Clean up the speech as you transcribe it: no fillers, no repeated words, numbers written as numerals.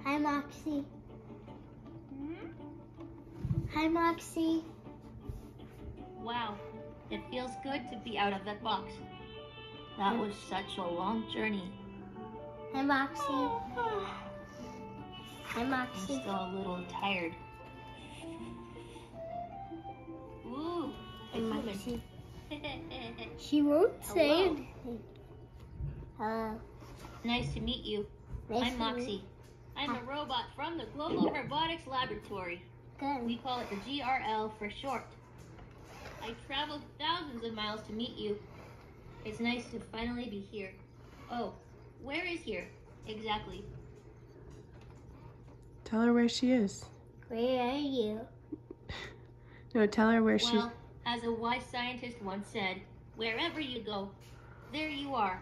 Hi, Moxie. Hi, Moxie. Wow, it feels good to be out of that box. That was such a long journey. Hi, Moxie. Hi, I'm Moxie. still a little tired. Ooh, Hi, a human. Moxie. She won't say Hello. anything. Hello. Nice to meet you. Nice I'm to Moxie. meet I'm a robot from the Global Robotics Laboratory. Good. We call it the GRL for short. I traveled thousands of miles to meet you. It's nice to finally be here. Oh, where is here exactly? Tell her where she is. Where are you? No, tell her where she... Well, as a wise scientist once said, wherever you go, there you are.